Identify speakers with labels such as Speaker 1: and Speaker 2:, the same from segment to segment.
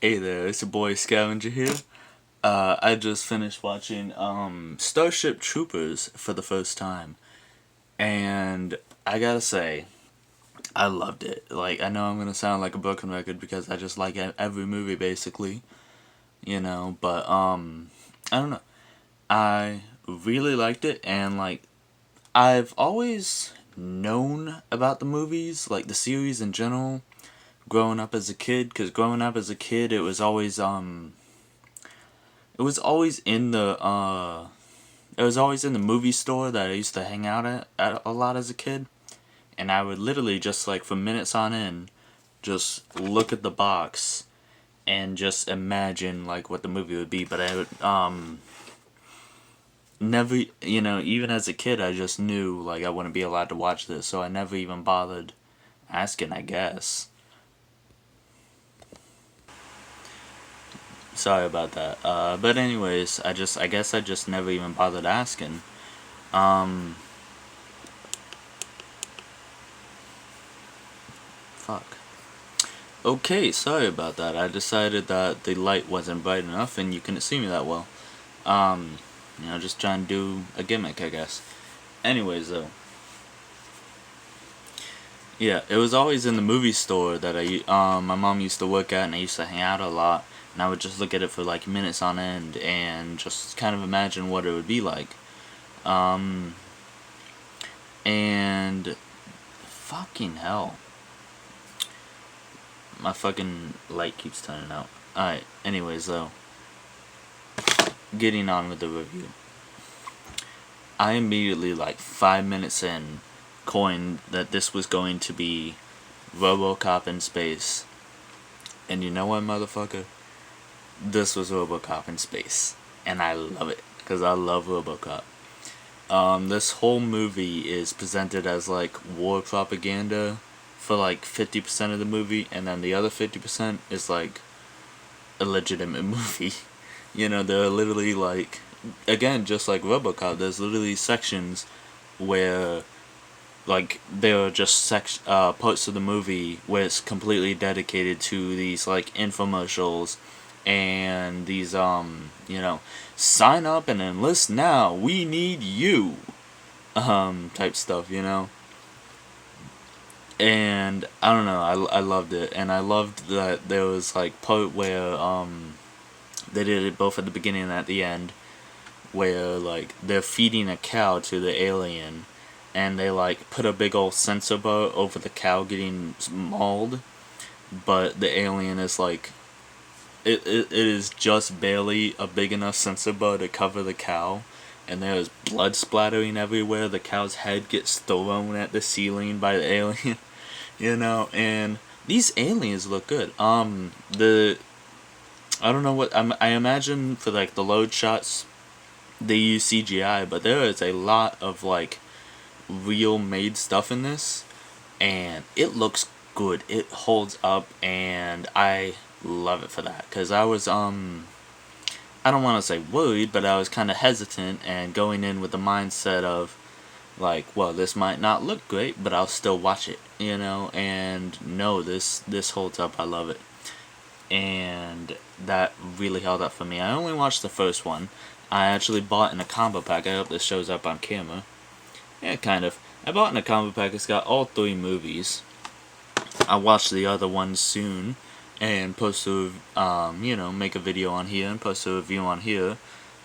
Speaker 1: Hey there, it's your boy Scavenger here. I just finished watching Starship Troopers for the first time, and I gotta say, I loved it. Like, I know I'm gonna sound like a broken record because I just like every movie basically, but I don't know. I really liked it, and like, I've always known about the movies, like the series in general, growing up as a kid, because growing up as a kid, it was always in the movie store that I used to hang out at a lot as a kid, and I would literally just like for minutes on end just look at the box and just imagine like what the movie would be, but I would never, even as a kid I just knew like I wouldn't be allowed to watch this, so I never even bothered asking, I guess. Sorry about that. But anyways, I guess I just never even bothered asking. Um, Fuck. Okay, sorry about that. I decided that the light wasn't bright enough and you couldn't see me that well. Um, just trying to do a gimmick, I guess. Anyways, though. Yeah, it was always in the movie store that my mom used to work at, and I used to hang out a lot, and I would just look at it for like minutes on end and just kind of imagine what it would be like. Um, and fucking hell. My fucking light keeps turning out. Alright, anyways, though. Getting on with the review. I immediately, like 5 minutes in, coined that this was going to be RoboCop in space. And you know what, motherfucker? This was RoboCop in space. And I love it, because I love RoboCop. This whole movie is presented as like war propaganda for like 50% of the movie, and then the other 50% is like a legitimate movie. There are literally like, again, just like RoboCop, there's literally sections where like there are just parts of the movie where it's completely dedicated to these like infomercials and these sign up and enlist now, we need you type stuff, and I don't know, I loved it, and I loved that there was like part where they did it both at the beginning and at the end, where like they're feeding a cow to the alien, and they like put a big old sensor bar over the cow getting mauled, but the alien is like it is just barely a big enough sensor bar to cover the cow, and there is blood splattering everywhere. The cow's head gets thrown at the ceiling by the alien, and these aliens look good. The I don't know what I imagine for like the load shots they use CGI, but there is a lot of like real made stuff in this, and it looks good. It holds up, and I love it for that, because I was I don't want to say worried, but I was kind of hesitant and going in with the mindset of like, well, this might not look great, but I'll still watch it, and no, this holds up. I love it, and that really held up for me. I only watched the first one. I actually bought in a combo pack. I hope this shows up on camera. Yeah, kind of. I bought in a combo pack. It's got all 3 movies. I'll watch the other ones soon and post a, make a video on here and post a review on here,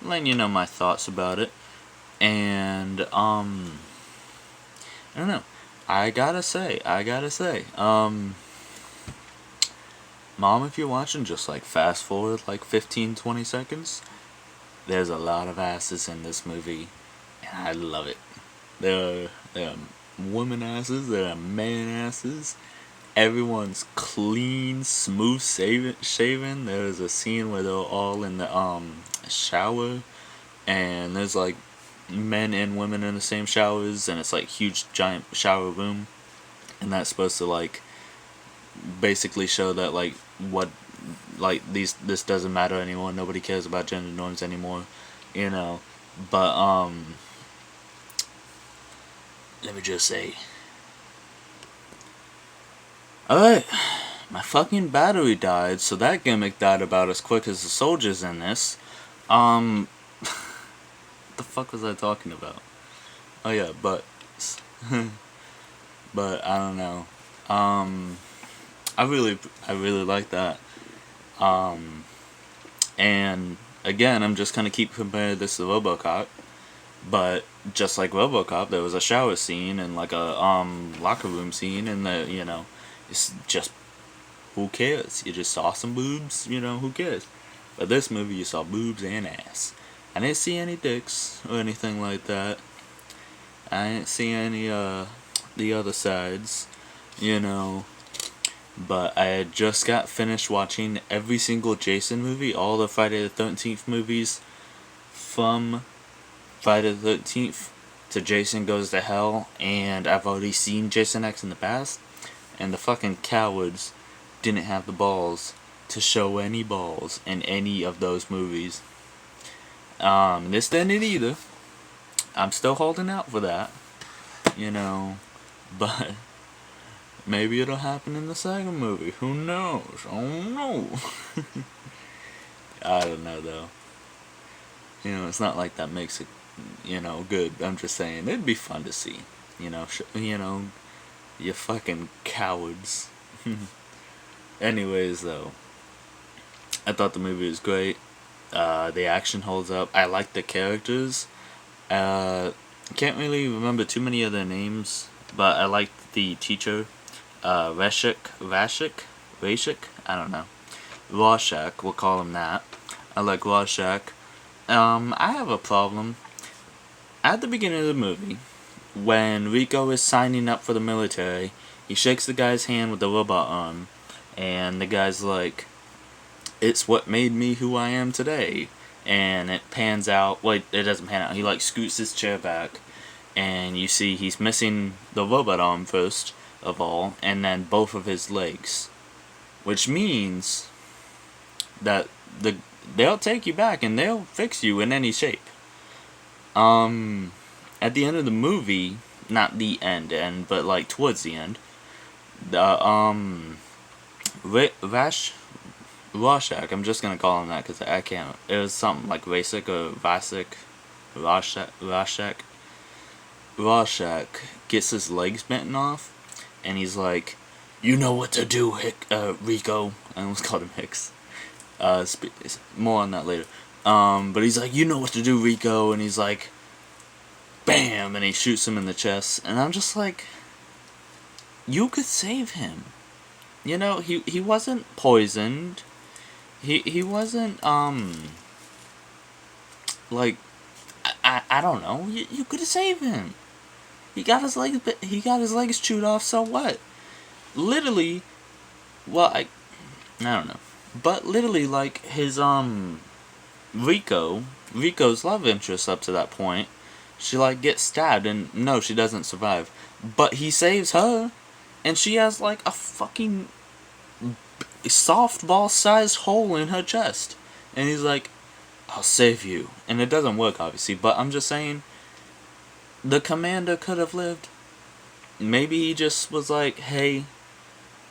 Speaker 1: letting you know my thoughts about it. And, I don't know. I gotta say, Mom, if you're watching, just like fast forward like 15-20 seconds. There's a lot of asses in this movie, and I love it. There are woman asses, there are man asses. Everyone's clean, smooth shaven. There's a scene where they're all in the shower, and there's like men and women in the same showers, and it's like huge giant shower room, and that's supposed to like basically show that like what like this doesn't matter anymore. Nobody cares about gender norms anymore, you know. But let me just say, all right, my fucking battery died, so that gimmick died about as quick as the soldiers in this. What the fuck was I talking about? Oh yeah, but but I don't know. Um, I really like that. Um, and again, I'm just gonna keep comparing this to RoboCop. But just like RoboCop, there was a shower scene and like a locker room scene, and it's just, who cares? You just saw some boobs, who cares? But this movie, you saw boobs and ass. I didn't see any dicks or anything like that. I didn't see any the other sides, you know. But I had just got finished watching every single Jason movie, all the Friday the 13th movies, from Friday the 13th to Jason Goes to Hell, and I've already seen Jason X in the past, and the fucking cowards didn't have the balls to show any balls in any of those movies. This didn't either. I'm still holding out for that, but maybe it'll happen in the second movie. Who knows? I don't know. I don't know though. It's not like that makes it, good. I'm just saying it'd be fun to see. You fucking cowards. Anyways, though, I thought the movie was great. The action holds up. I like the characters. Can't really remember too many of their names, but I liked the teacher, Rashik, I don't know. Rorschach, we'll call him that. I like Rorschach. I have a problem. At the beginning of the movie, when Rico is signing up for the military, he shakes the guy's hand with the robot arm, and the guy's like, "It's what made me who I am today." And it pans out. Well, it doesn't pan out. He like scoots his chair back, and you see he's missing the robot arm first of all, and then both of his legs, which means that they'll take you back and they'll fix you in any shape. At the end of the movie, not the end, but like towards the end, the Rorschach, I'm just gonna call him that because I can't. It was something like Rasic or Vasic, Rorschach gets his legs bitten off, and he's like, "You know what to do, Rico." I almost called him Hicks. More on that later. But he's like, "You know what to do, Rico," and he's like, bam, and he shoots him in the chest, and I'm just like, you could save him. He wasn't poisoned. He wasn't like, I don't know. You could have saved him. He got his legs chewed off. So what? Literally, well, I don't know, but literally, like his Rico's love interest up to that point, she like gets stabbed and no, she doesn't survive, but he saves her, and she has like a fucking softball-sized hole in her chest, and he's like, "I'll save you," and it doesn't work obviously, but I'm just saying, the commander could have lived. Maybe he just was like, "Hey,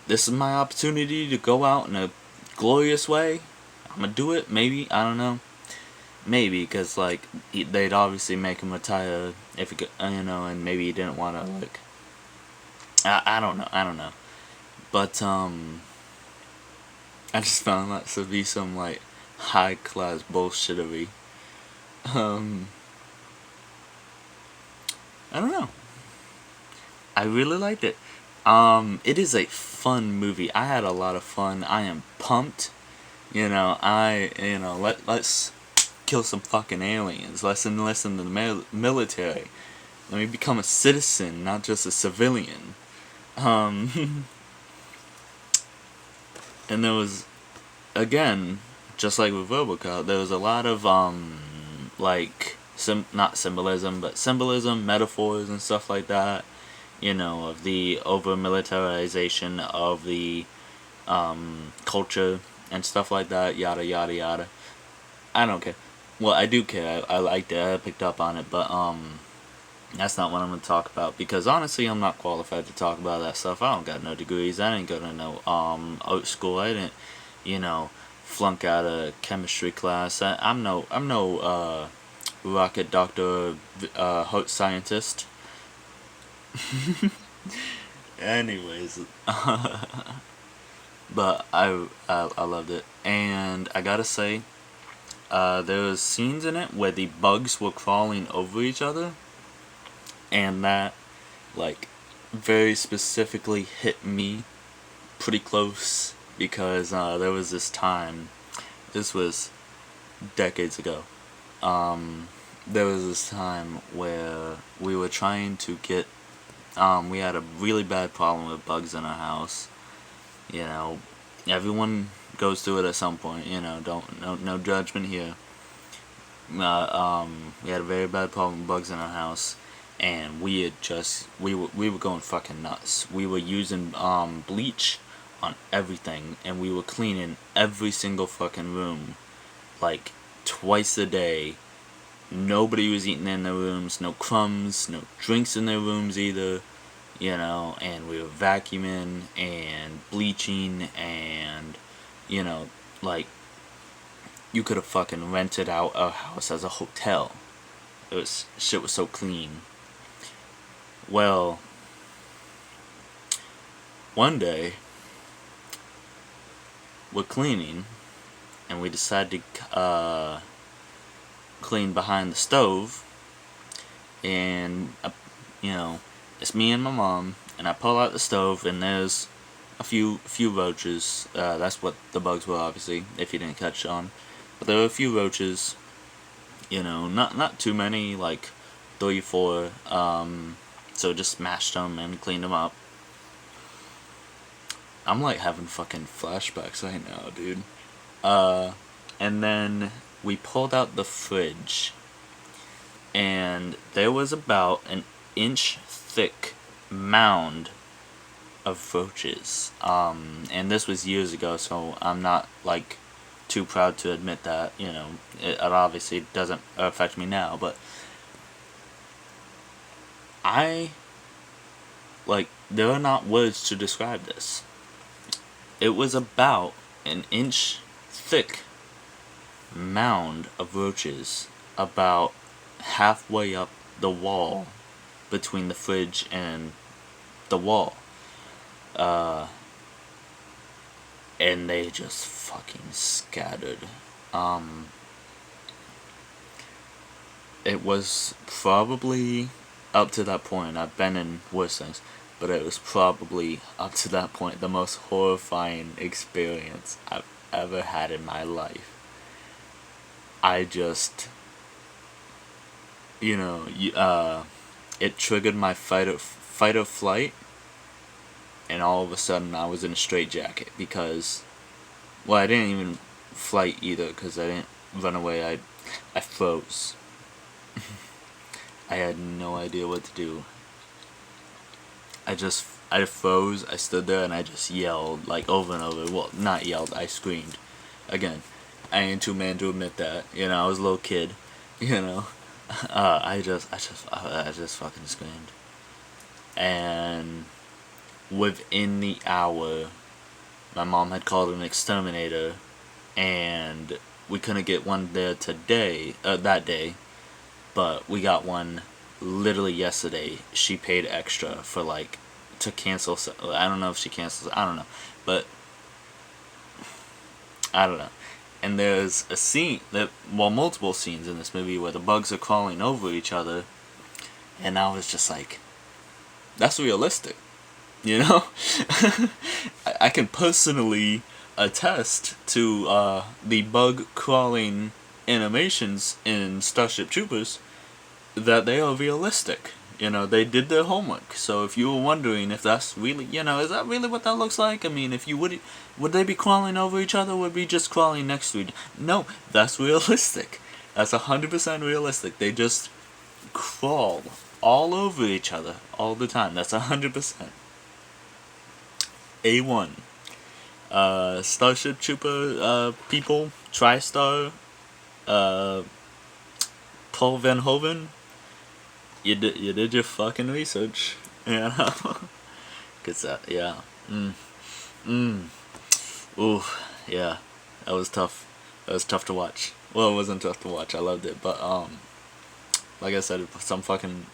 Speaker 1: this is my opportunity to go out in a glorious way. I'm gonna do it." Maybe, I don't know. Maybe because like they'd obviously make him retire if he could, and maybe he didn't want to like. I don't know, but I just found that to be some like high class bullshittery. I don't know. I really liked it. It is a fun movie. I had a lot of fun. I am pumped. Let's kill some fucking aliens. Let's enlist in the military. Let me become a citizen, not just a civilian. And there was, again, just like with RoboCop, there was a lot of not symbolism, but symbolism, metaphors, and stuff like that. Of the over militarization of the culture and stuff like that. Yada yada yada. I don't care. Well, I do care. I liked it. I picked up on it, but That's not what I'm going to talk about, because honestly, I'm not qualified to talk about that stuff. I don't got no degrees. I didn't go to no art school. I didn't, you know, flunk out a chemistry class. I'm no rocket doctor, heart scientist. Anyways, but I loved it, and I gotta say, there was scenes in it where the bugs were crawling over each other, and that, like, very specifically hit me pretty close, because there was this time, this was decades ago, there was this time where we were trying to get, we had a really bad problem with bugs in our house. You know, everyone goes through it at some point. You know, no judgment here. We had a very bad problem with bugs in our house, and we were going fucking nuts. We were using bleach on everything, and we were cleaning every single fucking room, like, twice a day. Nobody was eating in their rooms, no crumbs, no drinks in their rooms either, you know, and we were vacuuming and bleaching, and, you know, like, you could have fucking rented out a house as a hotel. Shit was so clean. Well, one day, we're cleaning, and we decide to, clean behind the stove, and, you know, it's me and my mom, and I pull out the stove, and there's a few roaches. That's what the bugs were, obviously, if you didn't catch on. But there were a few roaches, you know, not too many, like 3, 4. So just smashed them and cleaned them up. I'm like having fucking flashbacks right now, dude. And then we pulled out the fridge, and there was about an inch thick mound of roaches. And this was years ago, so I'm not, like, too proud to admit that. You know, it obviously doesn't affect me now, but there are not words to describe this. It was about an inch thick mound of roaches, about halfway up the wall between the fridge and the wall. And they just fucking scattered. It was probably, up to that point, I've been in worse things, but it was probably, up to that point, the most horrifying experience I've ever had in my life. I just, you know, it triggered my fight or flight, and all of a sudden I was in a straitjacket, because, well, I didn't even flight either, because I didn't run away. I froze. I had no idea what to do. I froze. I stood there and I just yelled, like, over and over. Well, not yelled, I screamed. Again, I ain't too man to admit that. You know, I was a little kid. You know, I just fucking screamed. And within the hour, my mom had called an exterminator, and we couldn't get one there that day, but we got one literally yesterday. She paid extra for, like, to cancel. I don't know if she cancels. I don't know, but I don't know. And there's a scene multiple scenes in this movie where the bugs are crawling over each other, and I was just like, that's realistic, you know. I can personally attest to the bug crawling animations in Starship Troopers, that they are realistic. You know, they did their homework. So if you were wondering if that's really, you know, is that really what that looks like? I mean, if you would they be crawling over each other, or would be just crawling next to each other? No, that's realistic. That's 100% realistic. They just crawl all over each other all the time. That's 100%. A1. Starship Trooper people, TriStar, Paul Van Hoven. you did your fucking research, you know. Cause yeah, mm, ooh, yeah, that was tough. That was tough to watch. Well, it wasn't tough to watch. I loved it, but like I said, it brought some fucking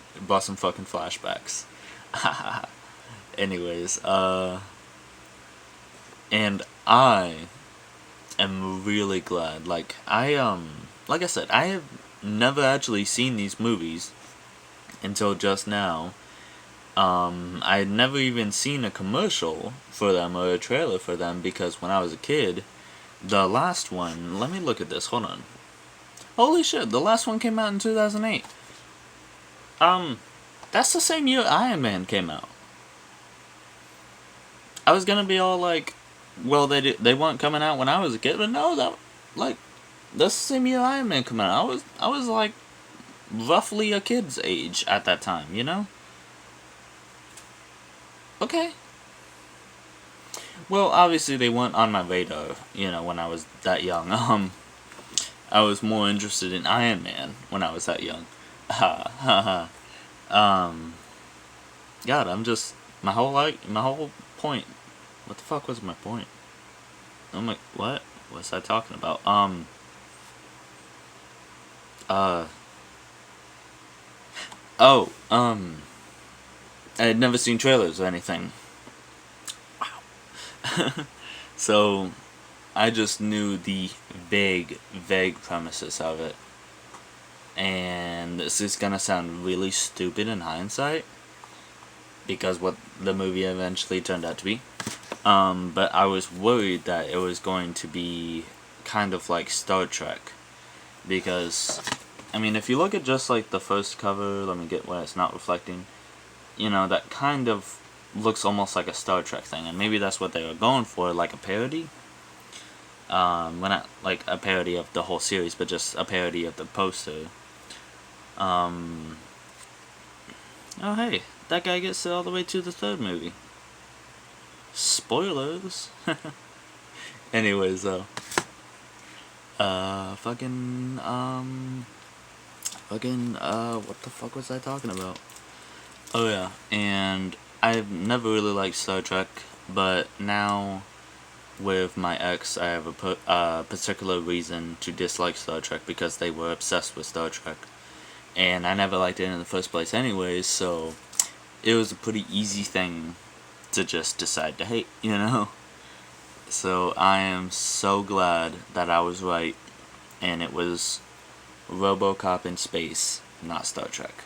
Speaker 1: flashbacks. Anyways, and I am really glad. Like I said, I have never actually seen these movies until just now. I had never even seen a commercial for them or a trailer for them because when I was a kid, the last one. Let me look at this. Hold on. Holy shit! The last one came out in 2008. That's the same year Iron Man came out. I was gonna be all like, well, they weren't coming out when I was a kid, but no, that's the same year Iron Man came out. I was like roughly a kid's age at that time, you know? Okay. Well, obviously they weren't on my radar, you know, when I was that young. I was more interested in Iron Man when I was that young. Ha ha ha. God, my whole point. What the fuck was my point? Oh my, what was I talking about? Oh, I had never seen trailers or anything. Wow. So, I just knew the vague premises of it. And this is gonna sound really stupid in hindsight, because what the movie eventually turned out to be. But I was worried that it was going to be kind of like Star Trek. Because, I mean, if you look at just like the first cover, let me get where it's not reflecting, you know, that kind of looks almost like a Star Trek thing. And maybe that's what they were going for, like a parody. Well, not like a parody of the whole series, but just a parody of the poster. Oh, hey, that guy gets all the way to the third movie. Spoilers. Anyways, though. What the fuck was I talking about? Oh yeah, and I've never really liked Star Trek, but now with my ex, I have a particular reason to dislike Star Trek because they were obsessed with Star Trek, and I never liked it in the first place anyways, so it was a pretty easy thing to just decide to hate, you know? So I am so glad that I was right, and it was RoboCop in space, not Star Trek.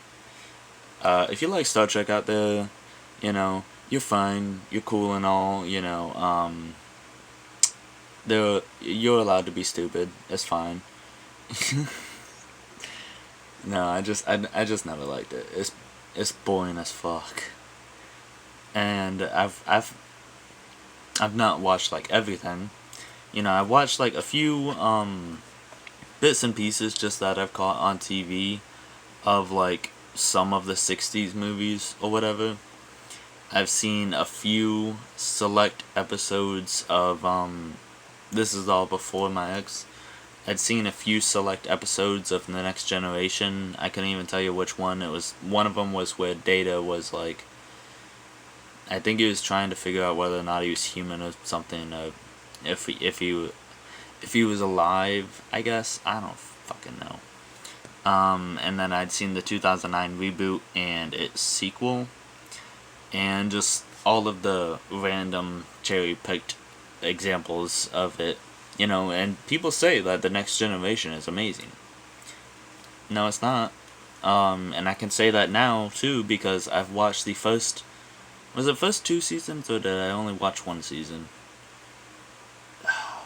Speaker 1: If you like Star Trek out there, you know, you're fine, you're cool and all, you know, you're allowed to be stupid, it's fine. No, I just never liked it. It's boring as fuck. And I've not watched like everything. You know, I've watched like a few bits and pieces just that I've caught on TV of like some of the 60s movies or whatever. I've seen a few select episodes of this is all before my ex. I'd seen a few select episodes of The Next Generation. I couldn't even tell you which one. It was one of them was where Data was like, I think he was trying to figure out whether or not he was human or something, if he was alive, I guess. I don't fucking know. And then I'd seen the 2009 reboot and its sequel, and just all of the random cherry-picked examples of it, you know, and people say that The Next Generation is amazing. No, it's not. And I can say that now, too, because I've watched the first... Was it first 2 seasons, or did I only watch 1 season?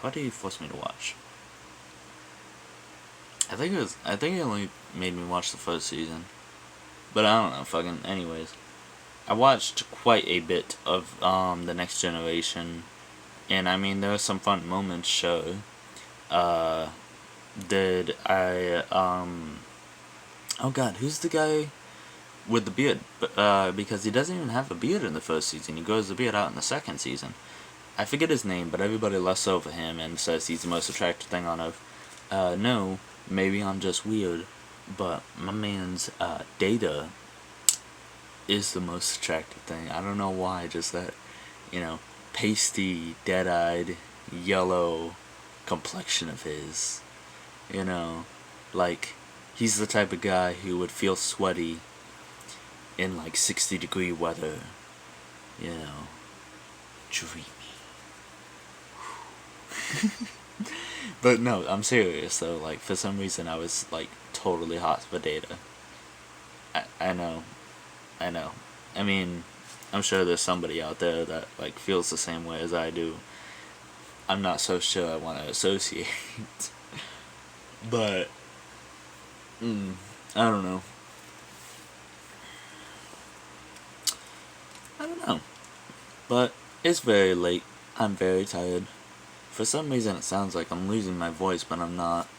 Speaker 1: What did you force me to watch? I think it only made me watch the first season. But I don't know, fucking, anyways. I watched quite a bit of, The Next Generation, and I mean, there were some fun moments, sure. Did I, oh god, who's the guy with the beard? Because he doesn't even have a beard in the first season, he grows the beard out in the second season. I forget his name, but everybody lusts over him and says he's the most attractive thing on earth. No, maybe I'm just weird, but my man's, Data is the most attractive thing. I don't know why, just that, pasty, dead-eyed, yellow complexion of his. You know, like, he's the type of guy who would feel sweaty in, like, 60-degree weather. You know, dreamy. But no, I'm serious though. Like, for some reason, I was like totally hot for Data. I know, I know. I mean, I'm sure there's somebody out there that like feels the same way as I do. I'm not so sure I want to associate, but I don't know. I don't know. But it's very late. I'm very tired. For some reason, it sounds like I'm losing my voice, but I'm not.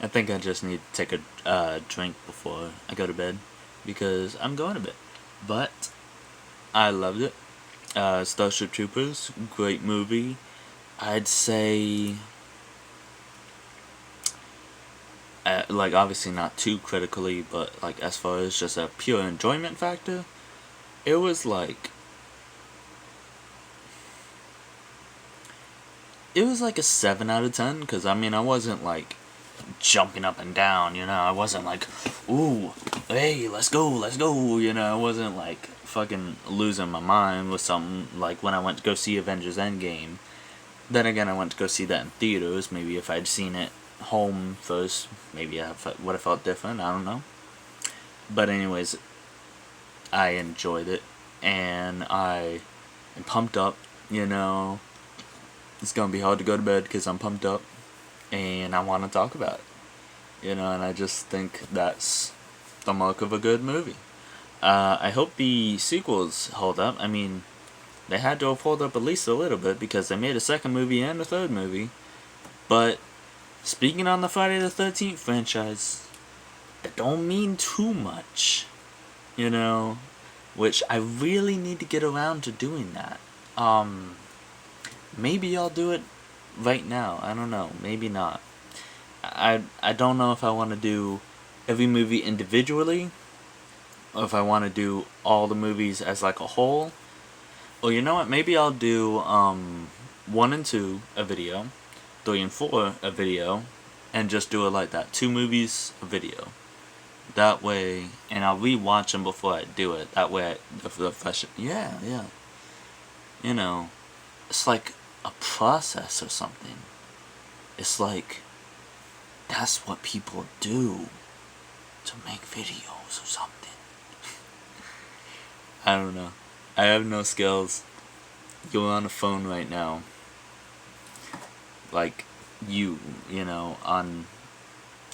Speaker 1: I think I just need to take a drink before I go to bed, because I'm going to bed. But I loved it. Starship Troopers, great movie. I'd say, like, obviously not too critically, but like as far as just a pure enjoyment factor, it was like, a 7 out of 10. Because I mean, I wasn't like jumping up and down, I wasn't like, ooh, hey, let's go, I wasn't like fucking losing my mind with something. Like when I went to go see Avengers Endgame, then again I went to go see that in theaters. Maybe if I'd seen it home first, maybe I would have felt different, I don't know. But anyways, I enjoyed it, and I am pumped up, it's gonna be hard to go to bed because I'm pumped up, and I want to talk about it. And I just think that's the mark of a good movie. I hope the sequels hold up. I mean, they had to have held up at least a little bit because they made a second movie and a third movie. But speaking on the Friday the 13th franchise, that don't mean too much, which I really need to get around to doing that. Maybe I'll do it right now. I don't know. Maybe not. I don't know if I want to do every movie individually, or if I want to do all the movies as like a whole. Or you know what? Maybe I'll do 1 and 2 a video, 3 and 4 a video, and just do it like that. 2 movies a video. That way, and I'll rewatch them before I do it. That way, the fresh. Yeah. It's like a process or something. It's like, that's what people do to make videos or something. I don't know. I have no skills. You're on the phone right now. Like, on,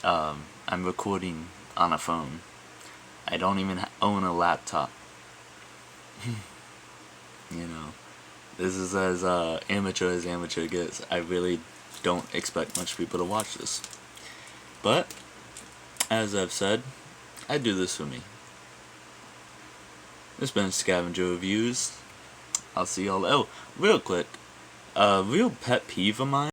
Speaker 1: I'm recording on a phone. I don't even own a laptop. This is as amateur gets. I really don't expect much people to watch this. But, as I've said, I do this for me. This has been Scavenger Reviews. I'll see y'all. Oh, real quick. A real pet peeve of mine